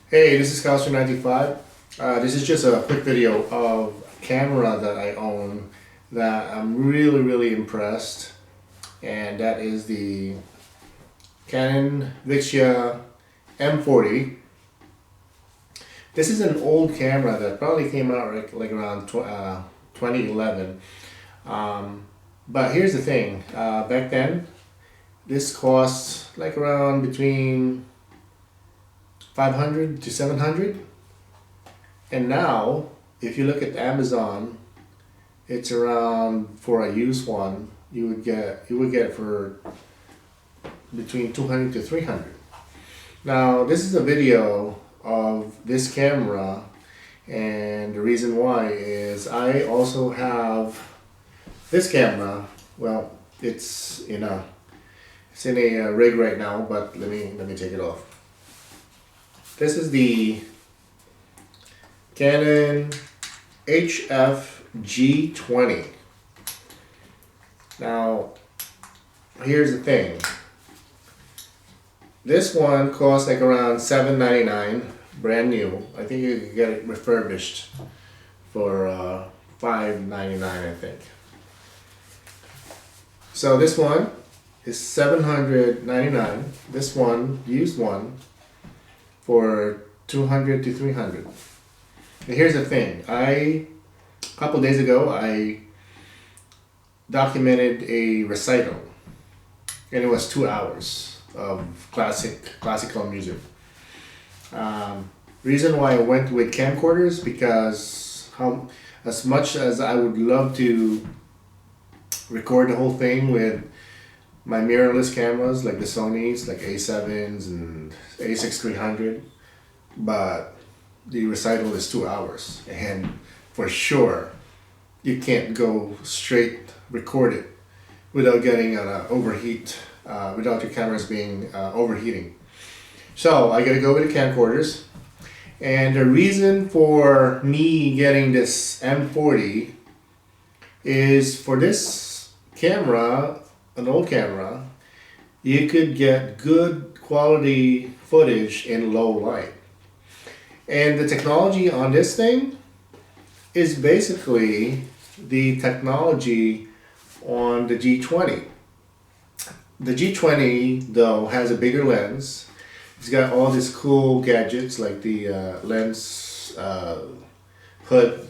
Hey, this is Counselor95. This is just a quick video of a camera that I own that I'm really impressed, and that is the Canon M40. This is an old camera that probably came out like around 2011. But here's the thing, back then this cost like around between 500 to 700, and now if you look at Amazon, it's around, for a used one, you would get it for between 200 to 300. Now this is a video of this camera, and the reason why is I also have this camera. Well, it's in a rig right now, but let me take it off. This is the Canon G20. Now, here's the thing. This one costs like around $7.99, brand new. I think you can get it refurbished for $5.99, I think. So this one is $799. This one, used one, for 200 to 300. And here's the thing. A couple days ago, I documented a recital, and it was 2 hours of classical music. Reason why I went with camcorders, because as much as I would love to record the whole thing with my mirrorless cameras like the Sony's, like A7s and A6300, but the recital is 2 hours, and for sure you can't go straight record it without getting an overheat, without your cameras being overheating. So I gotta go with the camcorders, and the reason for me getting this M40 is, for this camera, an old camera, you could get good quality footage in low light. And the technology on this thing is basically the technology on the G20. The G20 though has a bigger lens. It's got all these cool gadgets like the lens hood.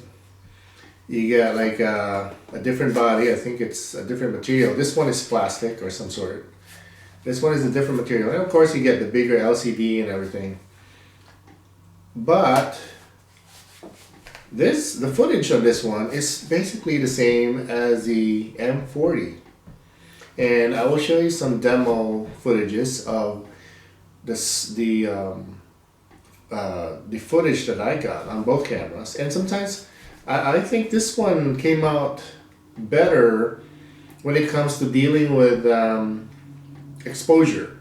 You get like a different body. I think it's a different material. This one is plastic or some sort. This one is a different material. And of course you get the bigger LCD and everything. But the footage on this one is basically the same as the M40. And I will show you some demo footages of the footage that I got on both cameras. And sometimes I think this one came out better when it comes to dealing with exposure.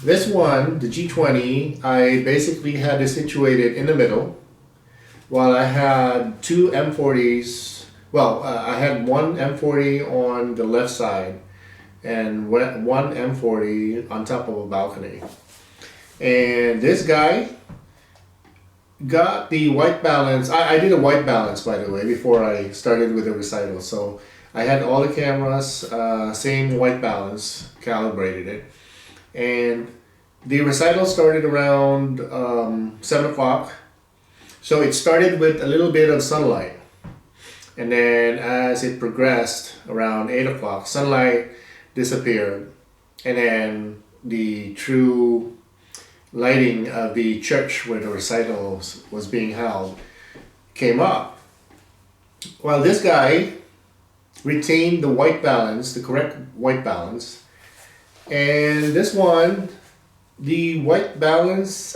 This one, the G20, I basically had it situated in the middle, while I had two M40s. Well, I had one M40 on the left side and one M40 on top of a balcony. And this guy got the white balance. I did a white balance, by the way, before I started with the recital. So I had all the cameras, same white balance, calibrated it. And the recital started around 7 o'clock. So it started with a little bit of sunlight. And then as it progressed around 8 o'clock, sunlight disappeared. And then the true lighting of the church where the recital was being held came up. While this guy retained the white balance, the correct white balance. And this one, the white balance,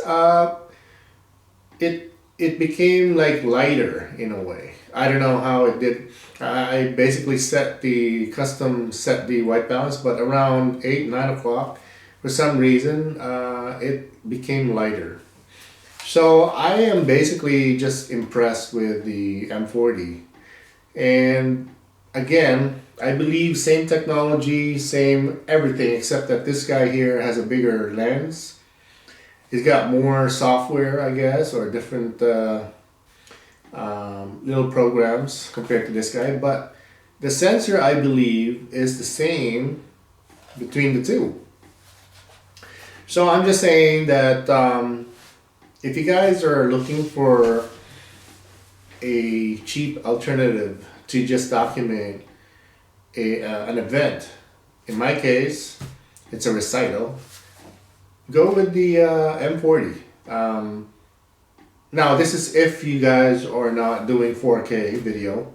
it became like lighter in a way. I don't know how it did. I basically custom set the white balance, but around 8-9 o'clock, for some reason, it became lighter. So I am basically just impressed with the M40. And again, I believe same technology, same everything, except that this guy here has a bigger lens. It's got more software, I guess, or different little programs compared to this guy. But the sensor, I believe, is the same between the two. So I'm just saying that if you guys are looking for a cheap alternative to just document an event, in my case, it's a recital, go with the M40. Now, this is if you guys are not doing 4K video.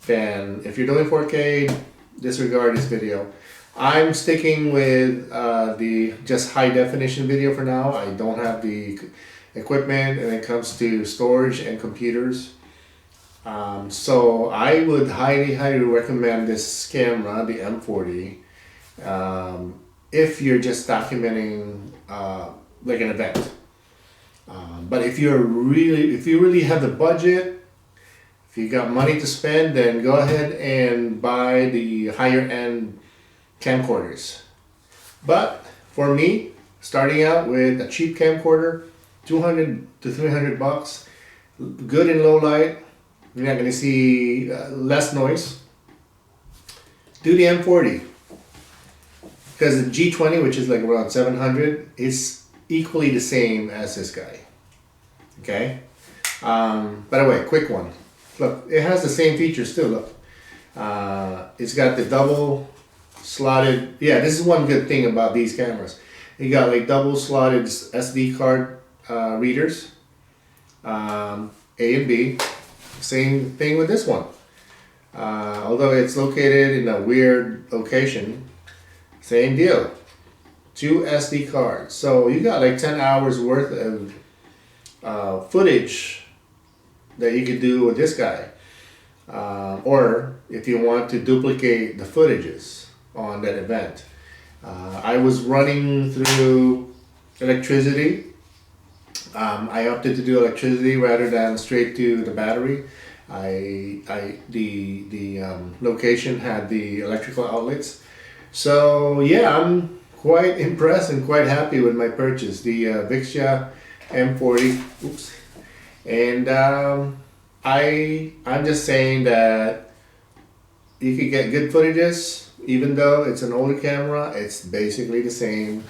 Then, if you're doing 4K, disregard this video. I'm sticking with the just high definition video for now. I don't have the equipment when it comes to storage and computers. So I would highly recommend this camera, the M40, if you're just documenting like an event. But if you really have the budget, if you got money to spend, then go ahead and buy the higher end camcorders. But for me, starting out with a cheap camcorder, 200 to 300 bucks, good in low light, you're not going to see less noise. Do the M40, because the G20, which is like around 700, is equally the same as this guy. Okay. By the way, quick one. Look, it has the same features too. Look, it's got the double slotted. Yeah, this is one good thing about these cameras. You got like double slotted SD card readers, A and B. Same thing with this one. Although it's located in a weird location, same deal. 2 SD cards. So you got like 10 hours worth of footage that you could do with this guy. Or if you want to duplicate the footages on that event. I was running through electricity. I opted to do electricity rather than straight to the battery. The location had the electrical outlets. So yeah, I'm quite impressed and quite happy with my purchase, the Vixia M40. Oops. And I'm just saying that you could get good footages, even though it's an older camera. It's basically the same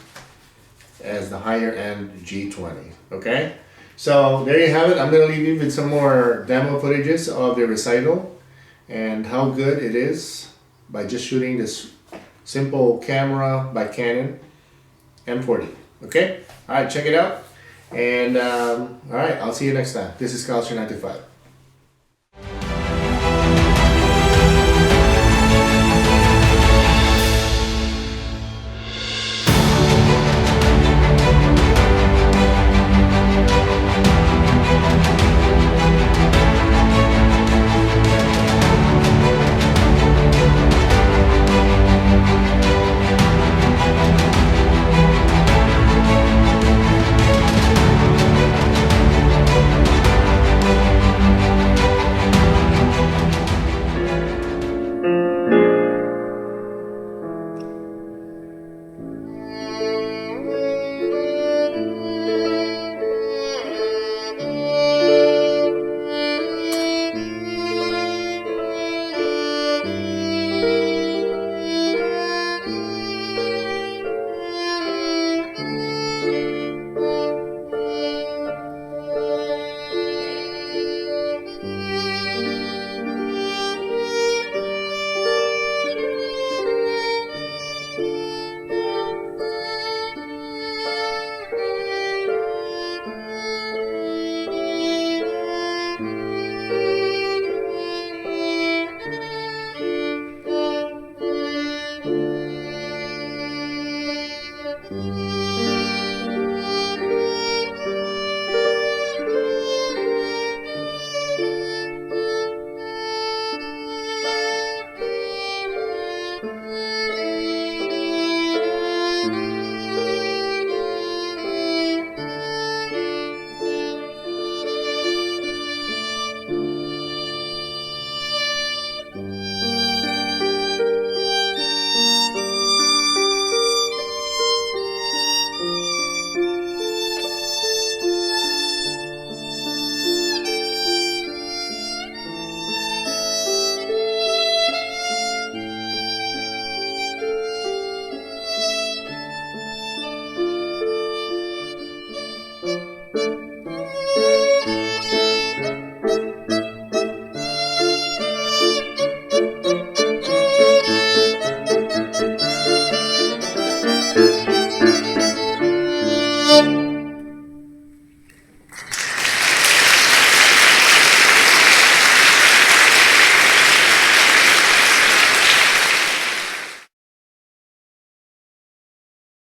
as the higher end G20. Okay, so there you have it. I'm gonna leave you with some more demo footages of the recital and how good it is by just shooting this simple camera by Canon M40. Okay, all right, check it out. And all right, I'll see you next time. This is Culture 95.